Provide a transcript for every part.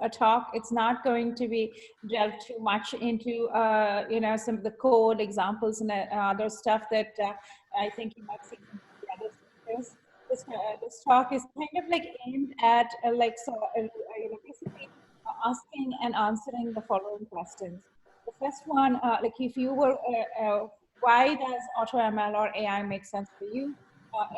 a talk. It's not going to be delved too much into, you know, some of the code examples and other stuff that I think you might see in the other speakers. This talk is kind of like aimed at you know, basically asking and answering the following questions. The first one, like if you were, why does AutoML or AI make sense for you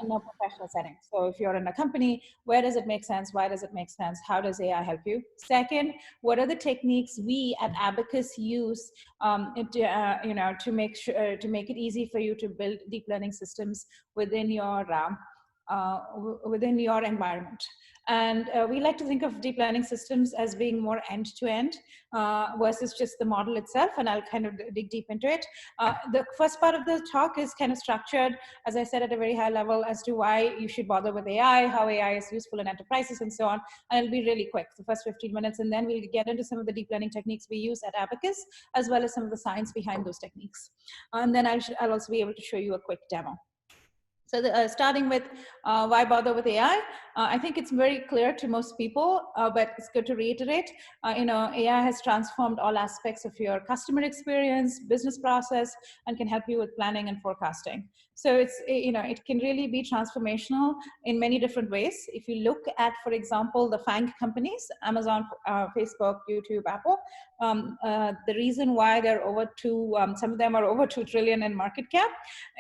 in a professional setting? So if you're in a company, where does it make sense? Why does it make sense? How does AI help you? Second, what are the techniques we at Abacus use you know, to make sure to make it easy for you to build deep learning systems within your environment? And we like to think of deep learning systems as being more end-to-end versus just the model itself, and I'll kind of dig deep into it. The first part of the talk is kind of structured, as I said, at a very high level as to why you should bother with AI, how AI is useful in enterprises, and so on. And it'll be really quick, the first 15 minutes, and then we'll get into some of the deep learning techniques we use at Abacus, as well as some of the science behind those techniques. And then I'll also be able to show you a quick demo. So starting with why bother with AI, I think it's very clear to most people, but it's good to reiterate. You know, AI has transformed all aspects of your customer experience, business process, and can help you with planning and forecasting. So it's, you know, it can really be transformational in many different ways. If you look at, for example, the FANG companies, Amazon, Facebook, YouTube, Apple, the reason why they're over some of them are over 2 trillion in market cap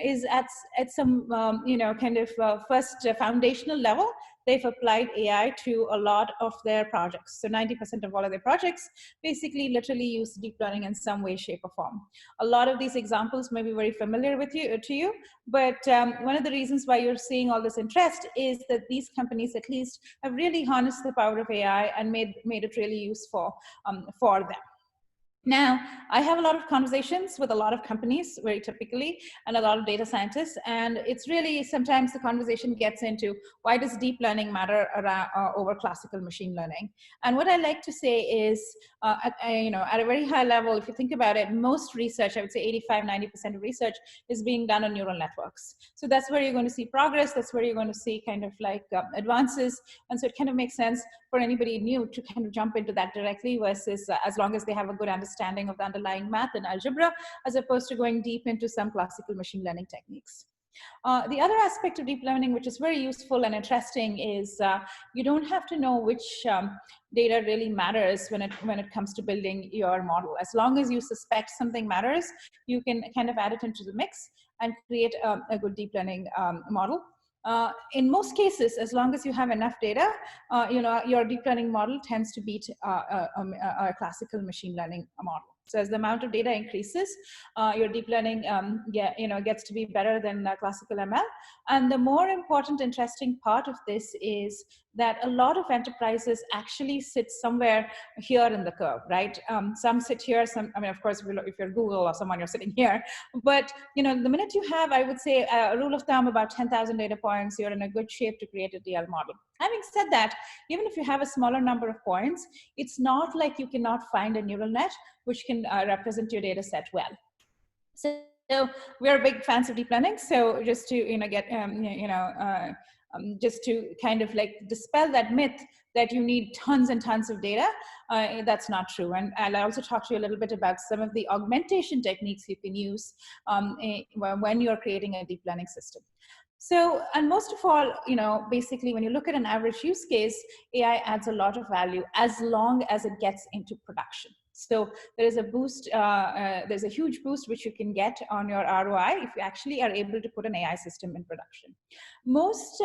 is at some, you know, kind of first foundational level, they've applied AI to a lot of their projects. So 90% of all of their projects basically literally use deep learning in some way, shape, or form. A lot of these examples may be very familiar with you, but one of the reasons why you're seeing all this interest is that these companies at least have really harnessed the power of AI and made it really useful for them. Now, I have a lot of conversations with a lot of companies, very typically, and a lot of data scientists, and it's really sometimes the conversation gets into why does deep learning matter over classical machine learning? And what I like to say is, you know, at a very high level, if you think about it, most research, I would say 85–90% of research is being done on neural networks. So that's where you're going to see progress. That's where you're going to see kind of like advances, and so it kind of makes sense for anybody new to kind of jump into that directly versus as long as they have a good understanding of the underlying math and algebra, as opposed to going deep into some classical machine learning techniques. The other aspect of deep learning, which is very useful and interesting, is you don't have to know which data really matters when it comes to building your model. As long as you suspect something matters, you can kind of add it into the mix and create a good deep learning model. In most cases, as long as you have enough data, you know, your deep learning model tends to beat a classical machine learning model. So as the amount of data increases, your deep learning you know, gets to be better than classical ML. And the more important, interesting part of this is that a lot of enterprises actually sit somewhere here in the curve, right? Some sit here, I mean, of course, if you're Google or someone, you're sitting here. But, you know, the minute you have, I would say, a rule of thumb, about 10,000 data points, you're in a good shape to create a DL model. Having said that, even if you have a smaller number of points, it's not like you cannot find a neural net which can represent your data set well. So we're big fans of deep learning. So just to, you know, get, just to kind of like dispel that myth that you need tons and tons of data, that's not true. And I'll also talk to you a little bit about some of the augmentation techniques you can use when you're creating a deep learning system. So, and most of all, you know, basically when you look at an average use case, AI adds a lot of value as long as it gets into production. So there is a boost, there's a huge boost which you can get on your ROI if you actually are able to put an AI system in production. Most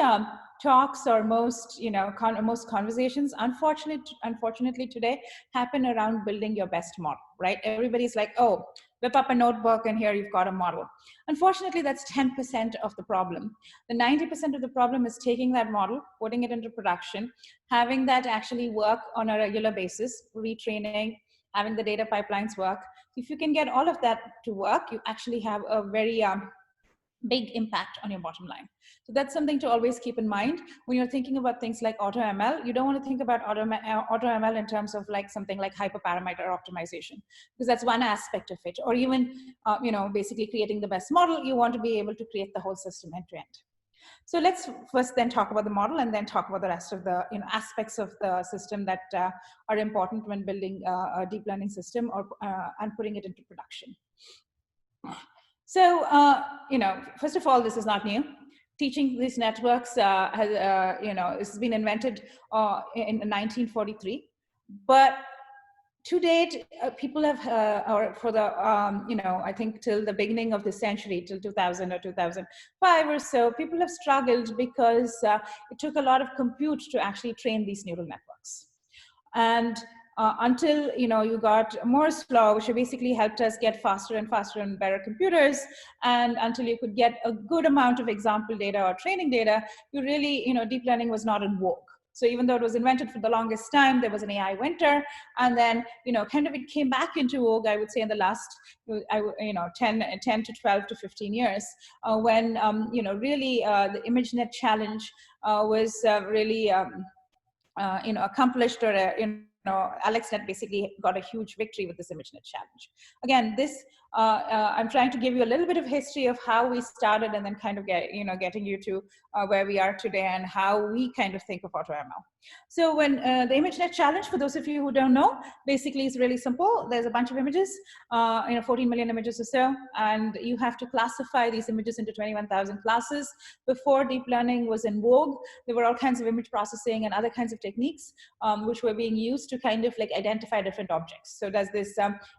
talks or most, you know, most conversations, unfortunately today, happen around building your best model, right? Everybody's like, oh, whip up a notebook and here you've got a model. Unfortunately, that's 10% of the problem. The 90% of the problem is taking that model, putting it into production, having that actually work on a regular basis, retraining, having the data pipelines work. If you can get all of that to work, you actually have a very big impact on your bottom line. So that's something to always keep in mind when you're thinking about things like AutoML. You don't want to think about AutoML in terms of like something like hyperparameter optimization, because that's one aspect of it. Or even, you know, basically creating the best model. You want to be able to create the whole system end to end. So let's first then talk about the model and then talk about the rest of the aspects of the system that are important when building a deep learning system or and putting it into production. So first of all, this is not new. Teaching these networks has been invented in 1943, but to date, people have, or for the, I think till the beginning of the century, till 2000 or 2005 or so, people have struggled because it took a lot of compute to actually train these neural networks. And until you got Moore's law, which basically helped us get faster and faster and better computers, and until you could get a good amount of example data or training data, you really, deep learning was not in vogue. So even though it was invented for the longest time, there was an AI winter, and then kind of it came back into vogue, I would say, in the last 10 to 12 to 15 years, when really the ImageNet challenge was really accomplished, or AlexNet basically got a huge victory with this ImageNet challenge. Again, this I'm trying to give you a little bit of history of how we started, and then kind of getting you to where we are today and how we kind of think of AutoML. So when the ImageNet challenge, for those of you who don't know, basically is really simple. There's a bunch of images, 14 million images or so, and you have to classify these images into 21,000 classes. Before deep learning was in vogue, there were all kinds of image processing and other kinds of techniques which were being used to kind of like identify different objects. So does this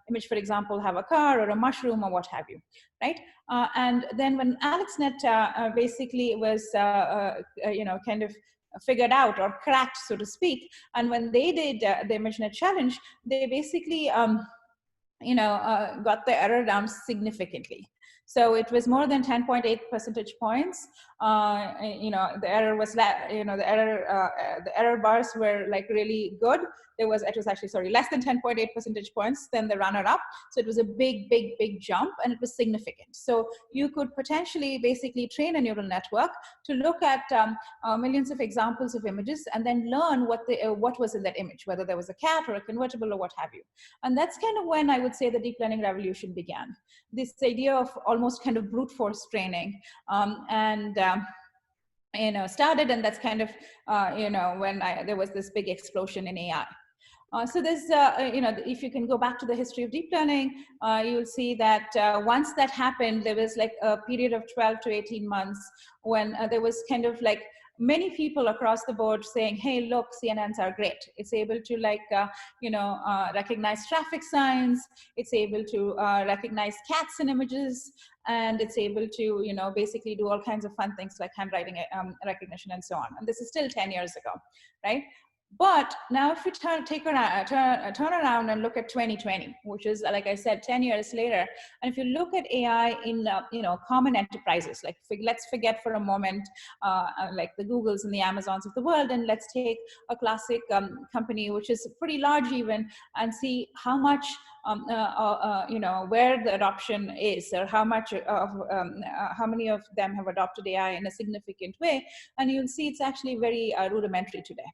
image, for example, have a car or a mushroom or what have you, right? And then when AlexNet basically was, kind of figured out or cracked, so to speak, and when they did the ImageNet challenge, they basically, got the error down significantly. So it was more than 10.8 percentage points. The error was, the error bars were like really good. It was actually, less than 10.8 percentage points than the runner-up. So it was a big, big, big jump, and it was significant. So you could potentially basically train a neural network to look at millions of examples of images and then learn what was in that image, whether there was a cat or a convertible or what have you. And that's kind of when I would say the deep learning revolution began. This idea of almost kind of brute force training started, and that's kind of when there was this big explosion in AI. So there's, if you can go back to the history of deep learning, you'll see that once that happened, there was like a period of 12 to 18 months when there was kind of like many people across the board saying, hey, look, CNNs are great. It's able to recognize traffic signs. It's able to recognize cats in images. And it's able to, basically do all kinds of fun things like handwriting recognition and so on. And this is still 10 years ago, right? But now if we turn around and look at 2020, which is, like I said, 10 years later, and if you look at AI in, common enterprises, like let's forget for a moment, like the Googles and the Amazons of the world, and let's take a classic company, which is pretty large even, and see how much, where the adoption is, or how much of, how many of them have adopted AI in a significant way. And you'll see it's actually very rudimentary today.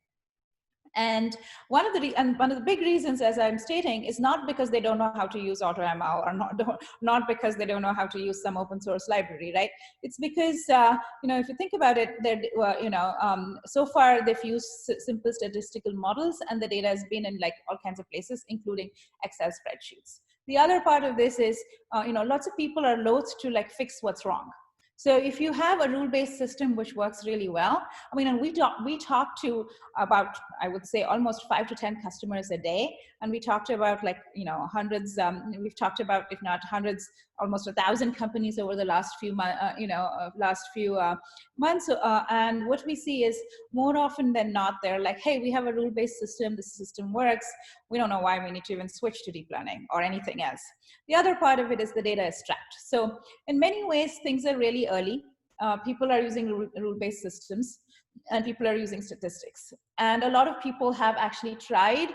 And one of the big reasons, as I'm stating, is not because they don't know how to use AutoML, or not because they don't know how to use some open source library, right? It's because if you think about it, so far they've used simple statistical models, and the data has been in like all kinds of places, including Excel spreadsheets. The other part of this is, lots of people are loath to like fix what's wrong. So if you have a rule-based system which works really well, I mean, and we talk to about, I would say, almost 5 to 10 customers a day, and we talked about like, hundreds. We've talked about, if not hundreds, almost 1,000 companies over the last few months. And what we see is, more often than not, they're like, hey, we have a rule-based system. This system works. We don't know why we need to even switch to deep learning or anything else. The other part of it is the data is trapped. So in many ways, things are really early. People are using rule-based systems, and people are using statistics. And a lot of people have actually tried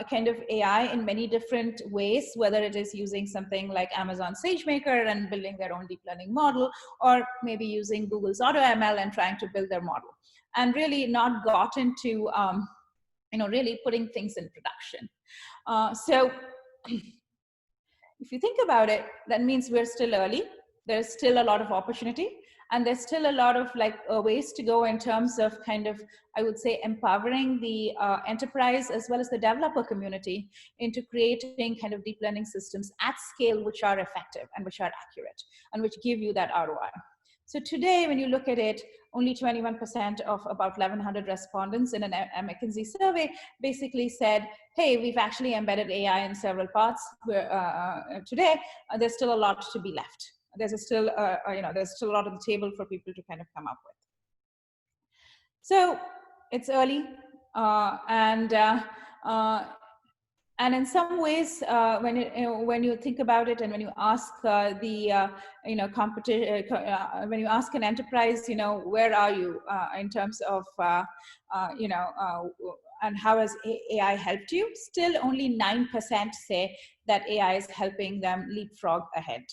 kind of AI in many different ways, whether it is using something like Amazon SageMaker and building their own deep learning model, or maybe using Google's AutoML and trying to build their model, and really not gotten to really putting things in production. So if you think about it, that means we're still early. There's still a lot of opportunity. And there's still a lot of like ways to go in terms of kind of, I would say, empowering the enterprise as well as the developer community into creating kind of deep learning systems at scale, which are effective and which are accurate and which give you that ROI. So today, when you look at it, only 21% of about 1,100 respondents in a McKinsey survey basically said, hey, we've actually embedded AI in several parts. Today, there's still a lot to be left. There's still a lot on the table for people to kind of come up with. So it's early, and in some ways, when you think about it, and when you ask when you ask an enterprise, where are you in terms of and how has AI helped you? Still, only 9% say that AI is helping them leapfrog ahead.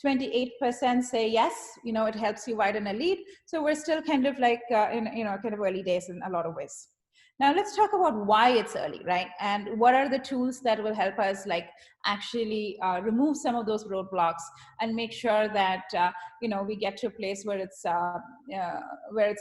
28% say yes, it helps you widen a lead. So we're still kind of like kind of early days in a lot of ways. Now let's talk about why it's early, right? And what are the tools that will help us like actually remove some of those roadblocks and make sure that we get to a place where it's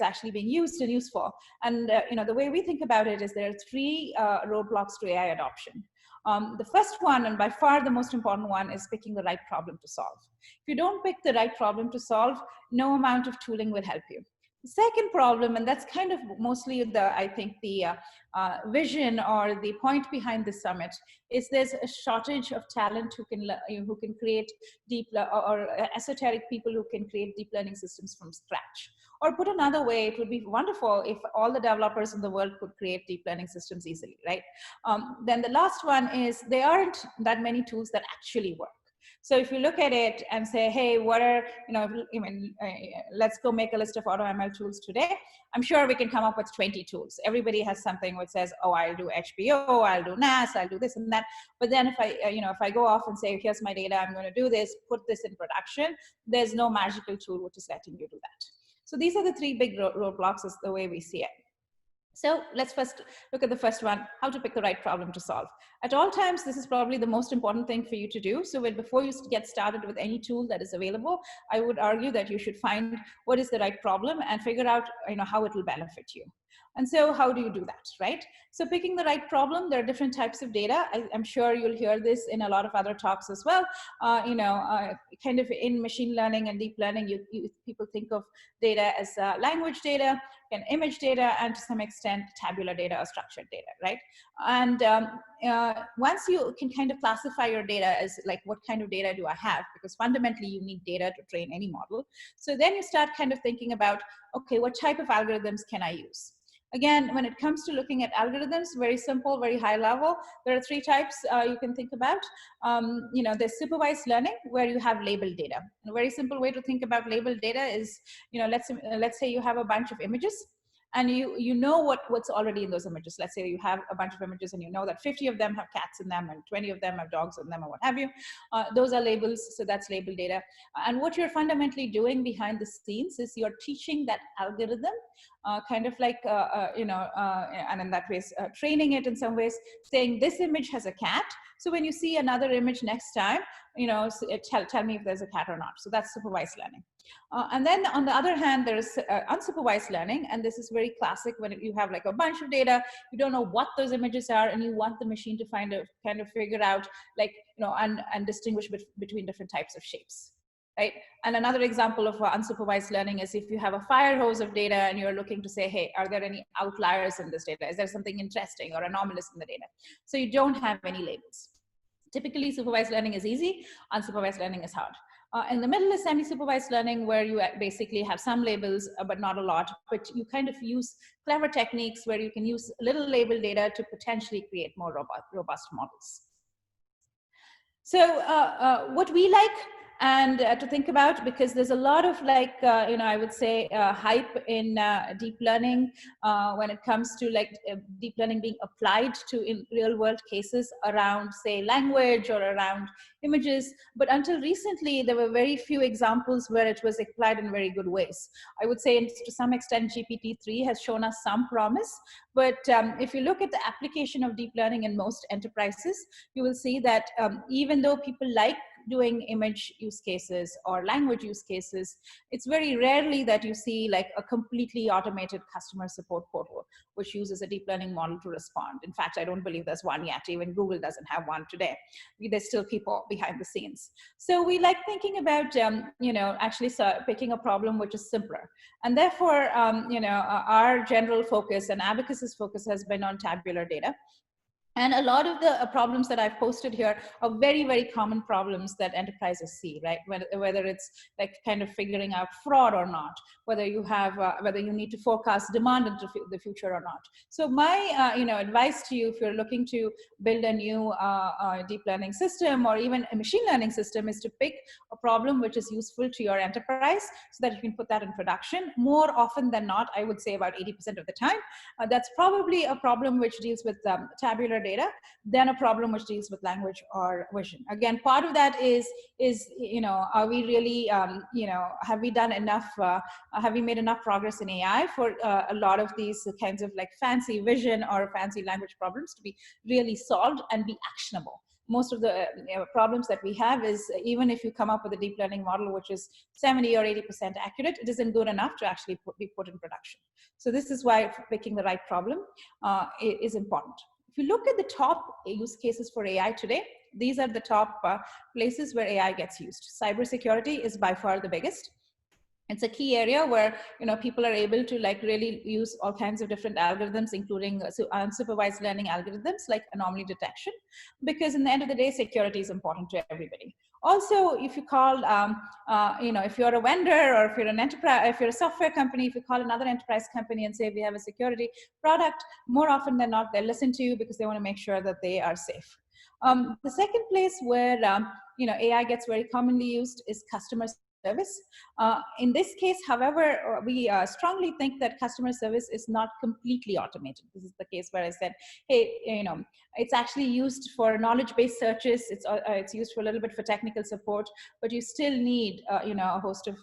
actually being used and useful. And the way we think about it is there are 3 roadblocks to AI adoption. The first one, and by far the most important one, is picking the right problem to solve. If you don't pick the right problem to solve, no amount of tooling will help you. The second problem, and that's kind of mostly I think the vision or the point behind this summit, is there's a shortage of talent who can create deep or esoteric people who can create deep learning systems from scratch. Or put another way, it would be wonderful if all the developers in the world could create deep learning systems easily, right? Then the last one is there aren't that many tools that actually work. So if you look at it and say, hey, what are, let's go make a list of AutoML tools today. I'm sure we can come up with 20 tools. Everybody has something which says, oh, I'll do HBO, I'll do NAS, I'll do this and that. But then if I go off and say, here's my data, I'm going to do this, put this in production, there's no magical tool which is letting you do that. So these are the 3 big roadblocks is the way we see it. So let's first look at the first one, how to pick the right problem to solve. At all times, this is probably the most important thing for you to do. So before you get started with any tool that is available, I would argue that you should find what is the right problem and figure out how it will benefit you. And so how do you do that, right? So picking the right problem, there are different types of data. I'm sure you'll hear this in a lot of other talks as well. Kind of in machine learning and deep learning, people think of data as language data, and image data, and to some extent tabular data or structured data, right? And once you can kind of classify your data as like, what kind of data do I have? Because fundamentally you need data to train any model. So then you start kind of thinking about, okay, what type of algorithms can I use? Again, when it comes to looking at algorithms, very simple, very high level, there are 3 types you can think about. There's supervised learning, where you have labeled data. And a very simple way to think about labeled data is, let's say you have a bunch of images, and you know what's already in those images. Let's say you have a bunch of images and you know that 50 of them have cats in them and 20 of them have dogs in them or what have you. Those are labels, so that's label data. And what you're fundamentally doing behind the scenes is you're teaching that algorithm, kind of like, and in that way, training it in some ways, saying this image has a cat. So when you see another image next time, tell me if there's a cat or not. So that's supervised learning. And then on the other hand, there's unsupervised learning. And this is very classic when you have like a bunch of data, you don't know what those images are, and you want the machine to kind of figure out, like, and distinguish between different types of shapes. Right? And another example of unsupervised learning is if you have a fire hose of data and you're looking to say, hey, are there any outliers in this data? Is there something interesting or anomalous in the data? So you don't have any labels. Typically, supervised learning is easy, unsupervised learning is hard. In the middle is semi-supervised learning, where you basically have some labels, but not a lot, but you kind of use clever techniques where you can use little label data to potentially create more robust models. So what we like and to think about, because there's a lot of like, I would say hype in deep learning when it comes to like deep learning being applied to in real world cases around, say, language or around images. But until recently, there were very few examples where it was applied in very good ways. I would say to some extent, GPT-3 has shown us some promise. But if you look at the application of deep learning in most enterprises, you will see that even though people like doing image use cases or language use cases, it's very rarely that you see like a completely automated customer support portal, which uses a deep learning model to respond. In fact, I don't believe there's one yet. Even Google doesn't have one today. There's still people behind the scenes. So we like thinking about, actually picking a problem which is simpler. And therefore, our general focus and Abacus's focus has been on tabular data. And a lot of the problems that I've posted here are very, very common problems that enterprises see, right? Whether it's like kind of figuring out fraud or not, whether you have, whether you need to forecast demand into the future or not. So my, advice to you, if you're looking to build a new deep learning system or even a machine learning system, is to pick a problem which is useful to your enterprise so that you can put that in production. More often than not, I would say about 80% of the time, that's probably a problem which deals with tabular data than a problem which deals with language or vision. Again, part of that is are we really, have we done enough, have we made enough progress in AI for a lot of these kinds of like fancy vision or fancy language problems to be really solved and be actionable? Most of the problems that we have is, even if you come up with a deep learning model which is 70 or 80% accurate, it isn't good enough to actually be put in production. So this is why picking the right problem is important. If you look at the top use cases for AI today, these are the top places where AI gets used. Cybersecurity is by far the biggest. It's a key area where people are able to like really use all kinds of different algorithms, including unsupervised learning algorithms like anomaly detection, because in the end of the day, security is important to everybody. Also, if you call, if you're a vendor or if you're an enterprise, if you're a software company, if you call another enterprise company and say we have a security product, more often than not, they'll listen to you because they want to make sure that they are safe. The second place where AI gets very commonly used is customer service. In this case, however, we strongly think that customer service is not completely automated. This is the case where I said, hey, it's actually used for knowledge-based searches. It's used for a little bit for technical support, but you still need a host of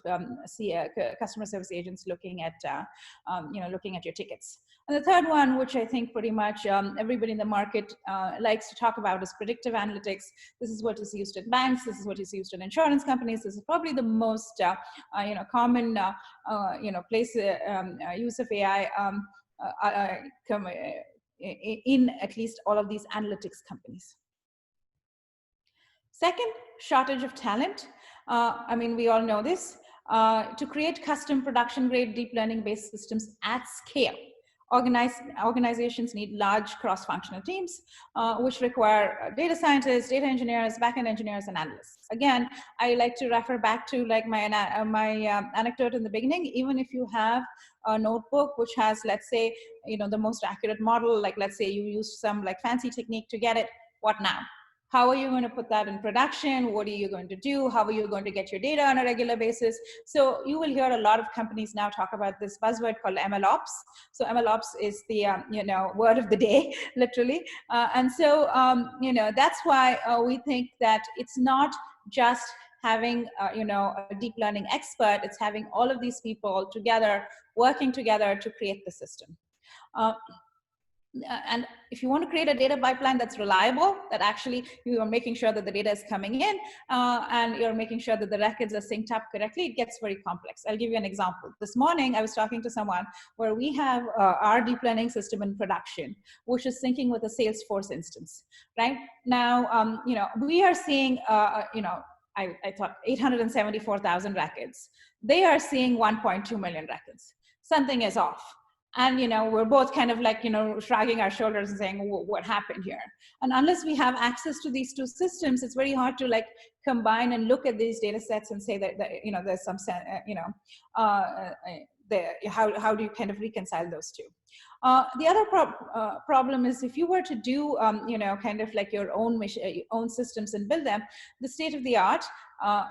customer service agents looking at your tickets. And the third one, which I think pretty much everybody in the market likes to talk about, is predictive analytics. This is what is used in banks. This is what is used in insurance companies. This is probably the most common place use of AI in at least all of these analytics companies. Second, shortage of talent. We all know this. To create custom production-grade deep learning-based systems at scale, organizations need large cross-functional teams, which require data scientists, data engineers, backend engineers, and analysts. Again, I like to refer back to like my anecdote in the beginning. Even if you have a notebook which has, let's say, the most accurate model, like let's say you used some like fancy technique to get it, what now? How are you going to put that in production? What are you going to do? How are you going to get your data on a regular basis? So you will hear a lot of companies now talk about this buzzword called MLOps. So MLOps is the word of the day, literally. And so that's why we think that it's not just having a deep learning expert. It's having all of these people together, working together to create the system. And if you want to create a data pipeline that's reliable, that actually you are making sure that the data is coming in and you're making sure that the records are synced up correctly, it gets very complex. I'll give you an example. This morning, I was talking to someone where we have our deep learning system in production, which is syncing with a Salesforce instance, right? Now, we are seeing, I thought 874,000 records. They are seeing 1.2 million records. Something is off. And we're both kind of like shrugging our shoulders and saying, what happened here? And unless we have access to these two systems, it's very hard to like combine and look at these data sets and say that there's some how do you kind of reconcile those two? The other problem is if you were to do kind of like your own systems and build them, the state of the art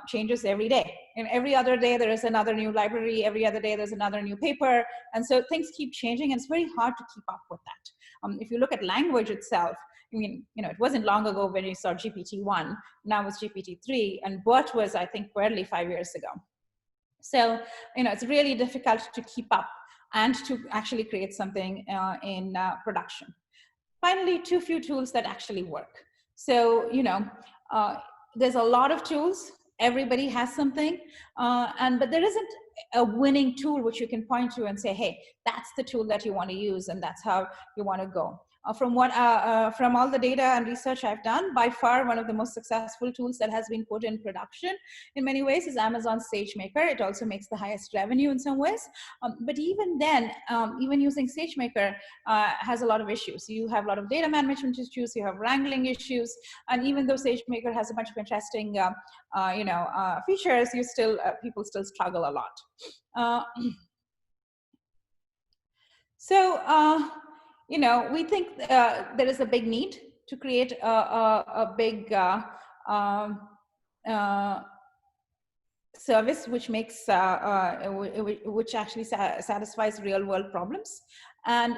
changes every day. And every other day there is another new library, every other day there's another new paper, and so things keep changing and it's very hard to keep up with that. If you look at language itself, it wasn't long ago when you saw GPT-1, now it's GPT-3, and BERT was, I think, barely 5 years ago. So, it's really difficult to keep up and to actually create something in production. Finally, too few tools that actually work. So, there's a lot of tools. Everybody has something, but there isn't a winning tool which you can point to and say, hey, that's the tool that you want to use, and that's how you want to go. From all the data and research I've done, by far one of the most successful tools that has been put in production in many ways is Amazon's SageMaker. It also makes the highest revenue in some ways. But even then, even using SageMaker has a lot of issues. You have a lot of data management issues, you have wrangling issues, and even though SageMaker has a bunch of interesting features, people still struggle a lot. We think there is a big need to create a big service which makes which actually satisfies real world problems. And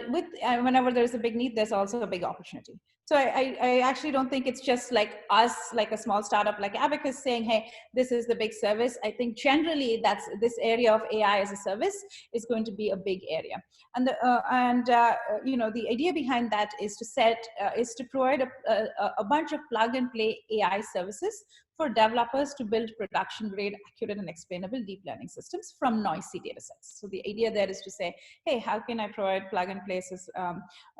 whenever there's a big need, there's also a big opportunity. So I actually don't think it's just like us, like a small startup like Abacus saying, hey, this is the big service. I think generally this area of AI as a service is going to be a big area. And the idea behind that is to provide a bunch of plug and play AI services for developers to build production-grade, accurate, and explainable deep learning systems from noisy data sets. So the idea there is to say, hey, how can I provide plug-and-play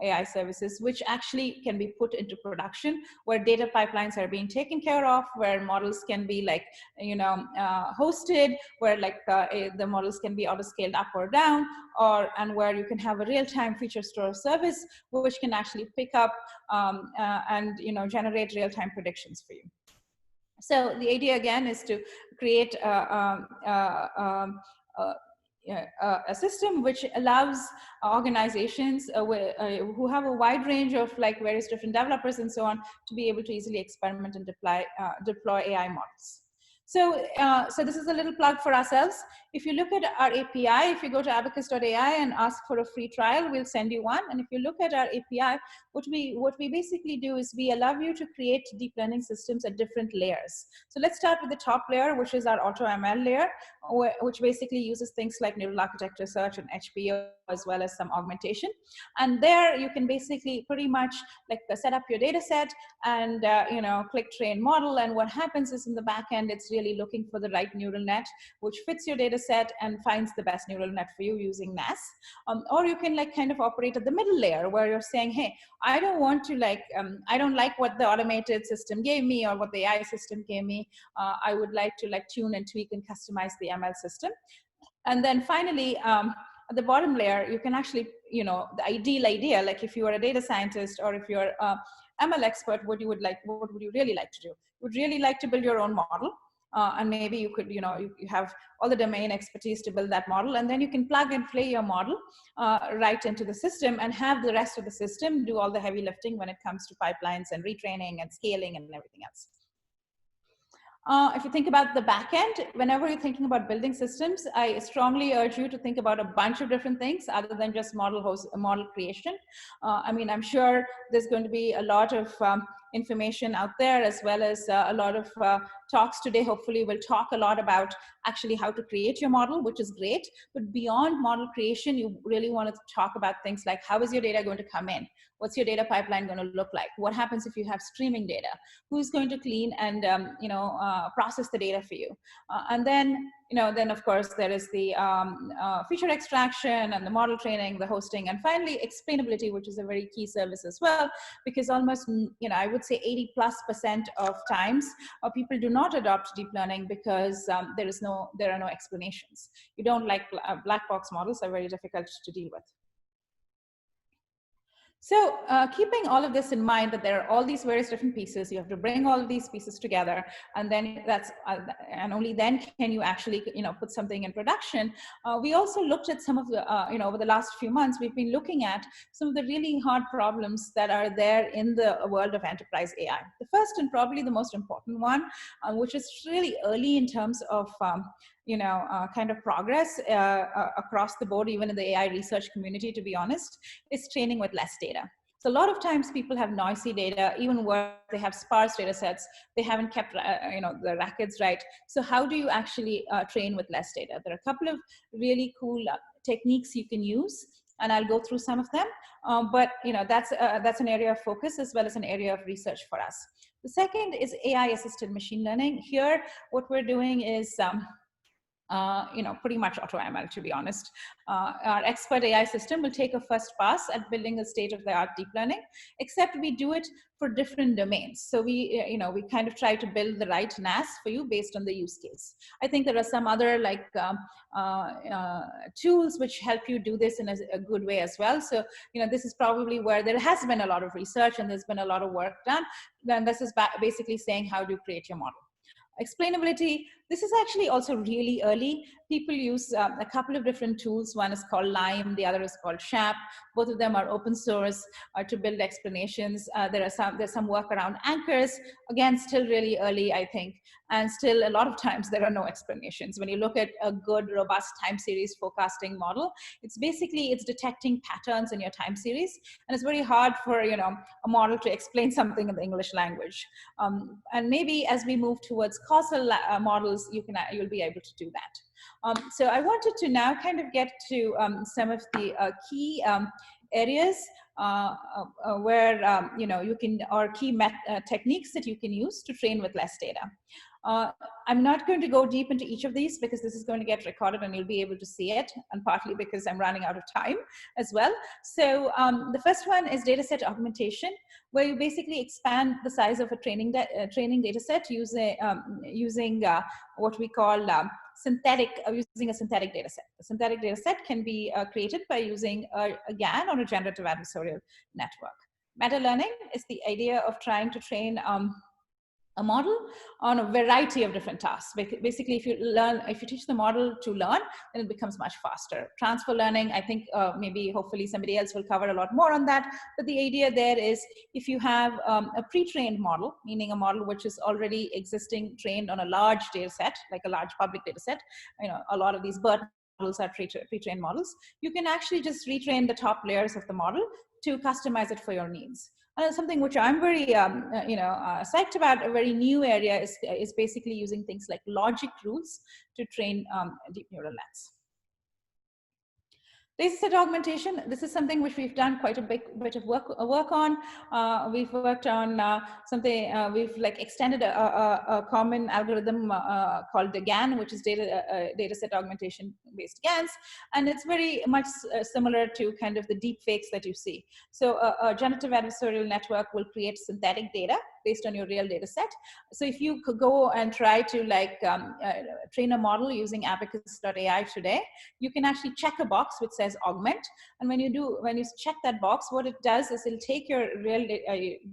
AI services which actually can be put into production, where data pipelines are being taken care of, where models can be hosted, where the models can be auto-scaled up or down, and where you can have a real-time feature store service which can actually pick up and generate real-time predictions for you. So the idea again is to create a system which allows organizations who have a wide range of various different developers and so on to be able to easily experiment and deploy AI models. So this is a little plug for ourselves. If you look at our API, if you go to abacus.ai and ask for a free trial, we'll send you one. And if you look at our API, what we basically do is we allow you to create deep learning systems at different layers. So let's start with the top layer, which is our AutoML layer, which basically uses things like neural architecture search and HPO, as well as some augmentation. And there you can basically pretty much set up your data set and click train model. And what happens is in the back end, it's really looking for the right neural net which fits your data set and finds the best neural net for you using NAS. Or you can kind of operate at the middle layer where you're saying, hey, I don't want to I don't like what the automated system gave me or what the AI system gave me. I would like to tune and tweak and customize the ML system. And then finally, at the bottom layer, you can actually, the ideal idea, like if you are a data scientist or if you're an ML expert, what would you really like to do? You would really like to build your own model. And maybe you could, you have all the domain expertise to build that model, and then you can plug and play your model right into the system and have the rest of the system do all the heavy lifting when it comes to pipelines and retraining and scaling and everything else. If you think about the back end, whenever you're thinking about building systems, I strongly urge you to think about a bunch of different things other than just model creation. I'm sure there's going to be a lot of information out there, as well as a lot of talks today. Hopefully we'll talk a lot about actually how to create your model, which is great. But beyond model creation, you really want to talk about things like, how is your data going to come in? What's your data pipeline going to look like? What happens if you have streaming data? Who's going to clean and process the data for you? And then of course there is the feature extraction and the model training, the hosting, and finally explainability, which is a very key service as well, because almost I would say 80+% of times people do not adopt deep learning because there are no explanations. You don't like black box models are very difficult to deal with. So keeping all of this in mind, that there are all these various different pieces, you have to bring all of these pieces together, and then and only then can you actually put something in production. We also looked at some of the over the last few months, we've been looking at some of the really hard problems that are there in the world of enterprise AI. The first and probably the most important one, which is really early in terms of kind of progress across the board, even in the AI research community, to be honest, is training with less data. So a lot of times people have noisy data, even where they have sparse data sets, they haven't kept the records right. So how do you actually train with less data? There are a couple of really cool techniques you can use. and I'll go through some of them. But that's an area of focus as well as an area of research for us. The second is AI-assisted machine learning. Here, what we're doing is pretty much AutoML, to be honest. Our expert AI system will take a first pass at building a state-of-the-art deep learning, except we do it for different domains. So we kind of try to build the right NAS for you based on the use case. I think there are some other tools which help you do this in a good way as well. So this is probably where there has been a lot of research and there's been a lot of work done. Then this is basically saying how do you create your model. Explainability, this is actually also really early. People use a couple of different tools. One is called Lime, the other is called Shap. Both of them are open source to build explanations. There's some work around anchors. Again, still really early, I think. And still a lot of times there are no explanations. When you look at a good, robust time series forecasting model, it's detecting patterns in your time series. And it's very hard for a model to explain something in the English language. And maybe as we move towards causal models, you'll be able to do that. So I wanted to now kind of get to some of the key areas where you can, or key techniques that you can use to train with less data. I'm not going to go deep into each of these because this is going to get recorded and you'll be able to see it, and partly because I'm running out of time as well. So the first one is dataset augmentation, where you basically expand the size of a training data set using what we call using a synthetic data set. A synthetic data set can be created by using a GAN or a generative adversarial network. Meta learning is the idea of trying to train a model on a variety of different tasks. Basically, if you teach the model to learn, then it becomes much faster. Transfer learning, I think hopefully somebody else will cover a lot more on that. But the idea there is if you have a pre-trained model, meaning a model which is already existing, trained on a large data set, like a large public data set, a lot of these BERT models are pre-trained models, you can actually just retrain the top layers of the model to customize it for your needs. Something which I'm very, psyched about, a very new area is basically using things like logic rules to train deep neural nets. Dataset augmentation, this is something which we've done quite a bit of work on. We've worked on we've extended a common algorithm called the GAN, which is dataset augmentation based GANs. And it's very much similar to kind of the deep fakes that you see. So a generative adversarial network will create synthetic data based on your real data set. So if you could go and try to train a model using Abacus.ai today, you can actually check a box which says augment. And when you check that box, what it does is it'll take your real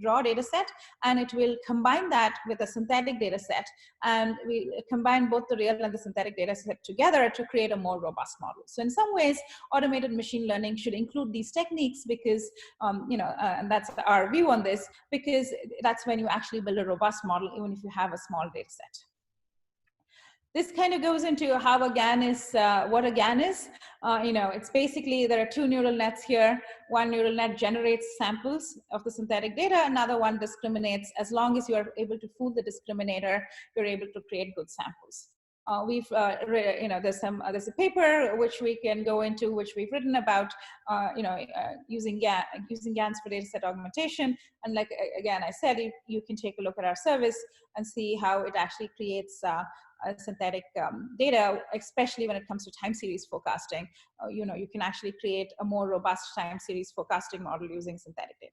raw data set and it will combine that with a synthetic data set. And we combine both the real and the synthetic data set together to create a more robust model. So in some ways, automated machine learning should include these techniques because, and that's our view on this, because that's when you actually build a robust model, even if you have a small data set. This kind of goes into how a GAN is, what a GAN is. It's basically, there are two neural nets here. One neural net generates samples of the synthetic data, another one discriminates. As long as you are able to fool the discriminator, you're able to create good samples. There's a paper which we can go into, which we've written about, using GANs for dataset augmentation. And again, I said, you can take a look at our service and see how it actually creates synthetic data, especially when it comes to time series forecasting. You can actually create a more robust time series forecasting model using synthetic data.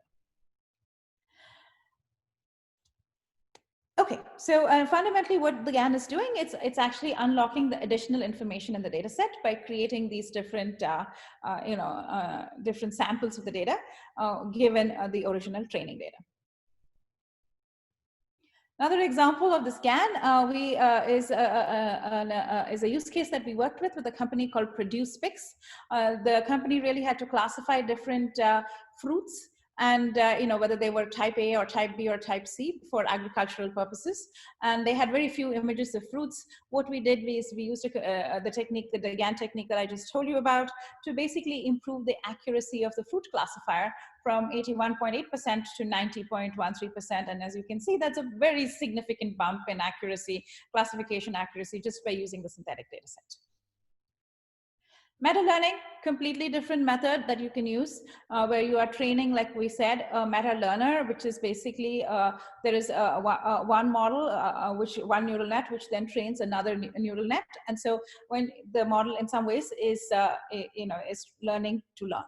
Okay, so fundamentally what the GAN is doing, it's actually unlocking the additional information in the data set by creating these different, different samples of the data given the original training data. Another example of this GAN is a use case that we worked with a company called ProducePix. The company really had to classify different fruits and whether they were type A or type B or type C for agricultural purposes. And they had very few images of fruits. What we did is we used the GAN technique that I just told you about to basically improve the accuracy of the fruit classifier from 81.8% to 90.13%. And as you can see, that's a very significant bump in accuracy, classification accuracy, just by using the synthetic data set. Meta learning, completely different method that you can use, where you are training, like we said, a meta learner, which is basically there is one model, one neural net, which then trains another neural net, and so when the model, in some ways, is is learning to learn.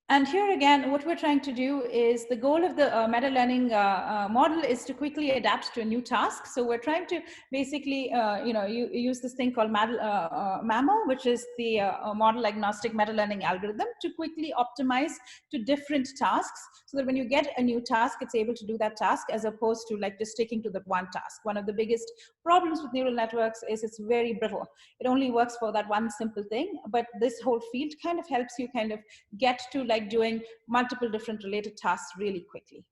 And here again, what we're trying to do is the goal of the meta learning model is to quickly adapt to a new task. So we're trying to basically, you use this thing called MAMO, which is the model agnostic meta learning algorithm, to quickly optimize to different tasks, so that when you get a new task, it's able to do that task, as opposed to like just sticking to that one task. One of the biggest problems with neural networks is it's very brittle. It only works for that one simple thing, but this whole field kind of helps you kind of get to like doing multiple different related tasks really quickly.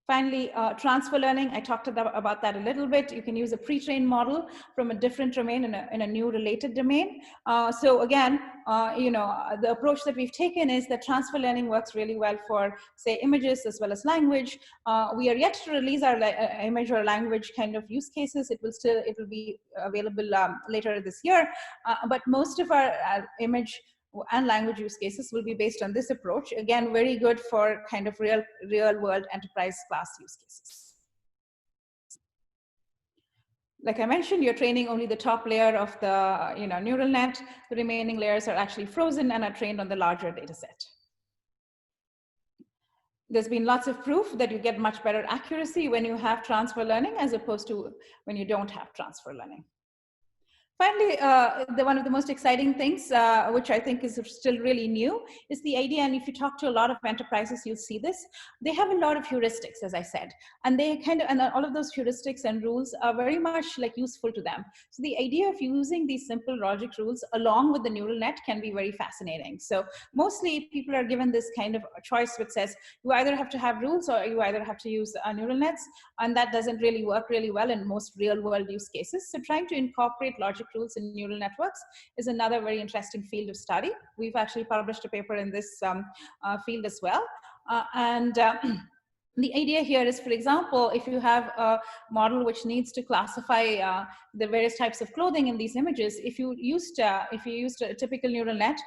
Finally, transfer learning, I talked about that a little bit. You can use a pre-trained model from a different domain in a new related domain. So again, the approach that we've taken is that transfer learning works really well for, say, images as well as language. We are yet to release our image or language kind of use cases. It will be available later this year. But most of our image and language use cases will be based on this approach. Again, very good for kind of real world enterprise class use cases. Like I mentioned, you're training only the top layer of the neural net. The remaining layers are actually frozen and are trained on the larger data set. There's been lots of proof that you get much better accuracy when you have transfer learning as opposed to when you don't have transfer learning. Finally, one of the most exciting things, which I think is still really new, is the idea, and if you talk to a lot of enterprises, you'll see this, they have a lot of heuristics, as I said, and all of those heuristics and rules are very much like useful to them. So the idea of using these simple logic rules along with the neural net can be very fascinating. So mostly people are given this kind of a choice which says, you either have to have rules or you either have to use neural nets, and that doesn't really work really well in most real world use cases. So trying to incorporate logic rules in neural networks is another very interesting field of study. We've actually published a paper in this field as well. The idea here is, for example, if you have a model which needs to classify the various types of clothing in these images, if you used a typical neural net,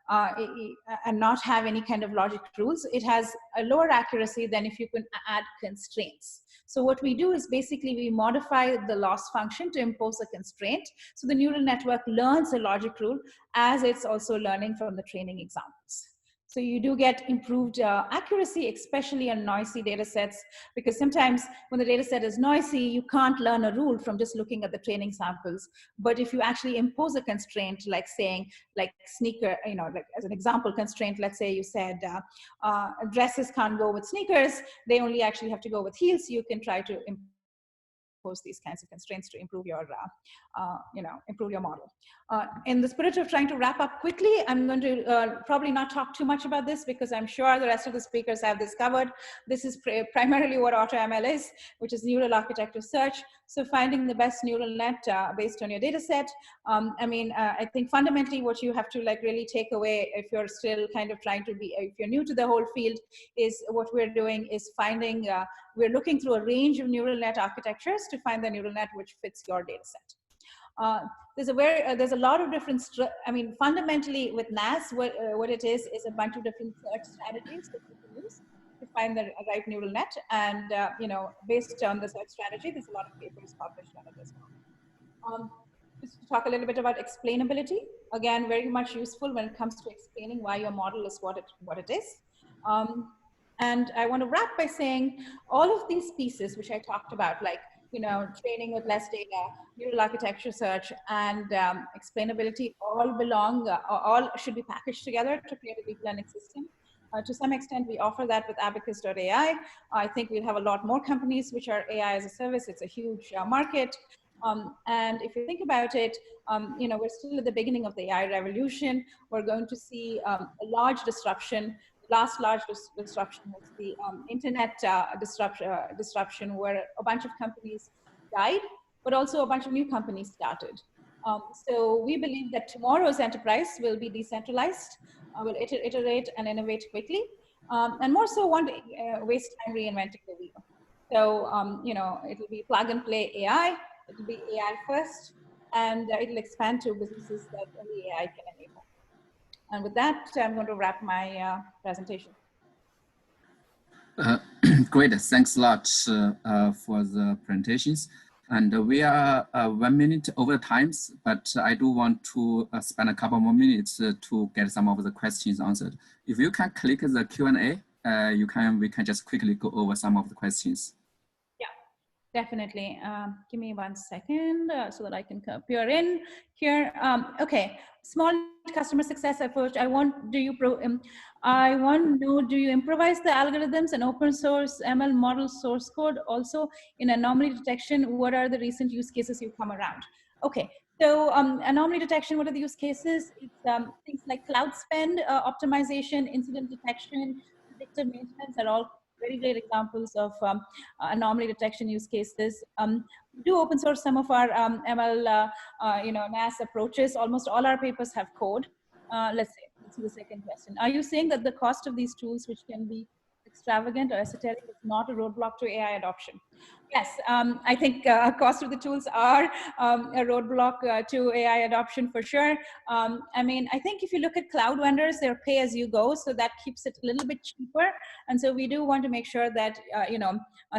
and not have any kind of logic rules, it has a lower accuracy than if you can add constraints. So what we do is basically we modify the loss function to impose a constraint. So the neural network learns a logic rule as it's also learning from the training examples. So you do get improved accuracy, especially on noisy data sets, because sometimes when the data set is noisy, you can't learn a rule from just looking at the training samples. But if you actually impose a constraint, like saying, like sneaker, like as an example constraint, let's say you said dresses can't go with sneakers, they only actually have to go with heels, you can try to impose these kinds of constraints to improve your, improve your model. In the spirit of trying to wrap up quickly, I'm going to probably not talk too much about this because I'm sure the rest of the speakers have this covered. This is primarily what AutoML is, which is neural architecture search. So finding the best neural net based on your data set. I think fundamentally what you have to like really take away if you're still kind of trying to be, if you're new to the whole field, is what we're doing is finding, we're looking through a range of neural net architectures to find the neural net which fits your data set. There's a lot of different, fundamentally with NAS, what it is a bunch of different search strategies that you can use to find the right neural net. And, based on the search strategy, there's a lot of papers published on it as well. Just to talk a little bit about explainability, again, very much useful when it comes to explaining why your model is what it is. And I want to wrap by saying all of these pieces, which I talked about, like, training with less data, neural architecture search, and explainability all should be packaged together to create a deep learning system. To some extent, we offer that with Abacus.ai. I think we'll have a lot more companies which are AI as a service. It's a huge market. And if you think about it, we're still at the beginning of the AI revolution. We're going to see a large disruption. Last large disruption was the internet disruption, where a bunch of companies died, but also a bunch of new companies started. So we believe that tomorrow's enterprise will be decentralized, will iterate and innovate quickly, and more so won't waste time reinventing the wheel. So, it'll be plug and play AI, it'll be AI first, and it'll expand to businesses that only AI can enable. And with that, I'm going to wrap my presentation. Great, thanks a lot for the presentations. And we are 1 minute over times, but I do want to spend a couple more minutes to get some of the questions answered. If you can click the Q&A, we can just quickly go over some of the questions. Yeah, definitely. Give me 1 second so that I can appear in here. Okay, small customer success approach. I want to know, do you improvise the algorithms and open source ML model source code? Also in anomaly detection, what are the recent use cases you come around? Okay, so anomaly detection, what are the use cases? It's things like cloud spend, optimization, incident detection, predictive maintenance are all very great examples of anomaly detection use cases. We do open source some of our ML, NAS approaches. Almost all our papers have code. Let's see the second question. Are you saying that the cost of these tools, which can be extravagant or esoteric, is not a roadblock to AI adoption? Yes, I think cost of the tools are a roadblock to AI adoption for sure. I mean, I think if you look at cloud vendors, they're pay as you go, so that keeps it a little bit cheaper. And so we do want to make sure that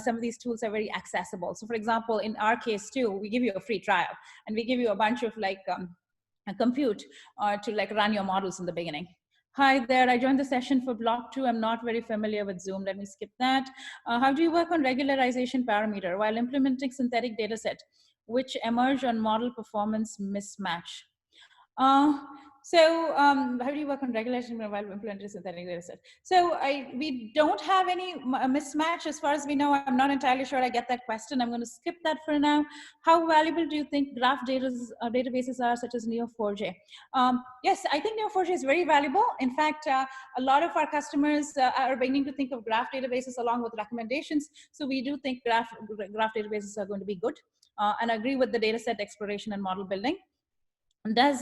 some of these tools are very accessible. So for example, in our case too, we give you a free trial, and we give you a bunch of like a compute to like run your models in the beginning. Hi there, I joined the session for block 2. I'm not very familiar with Zoom. Let me skip that. How do you work on regularization parameter while implementing synthetic data set, which emerge on model performance mismatch? How do you work on regulation while implementing synthetic data set? So we don't have any mismatch as far as we know. I'm not entirely sure I get that question. I'm going to skip that for now. How valuable do you think graph databases are, such as Neo4j? Yes, I think Neo4j is very valuable. In fact, a lot of our customers are beginning to think of graph databases along with recommendations. So we do think graph databases are going to be good, and I agree with the data set exploration and model building. Does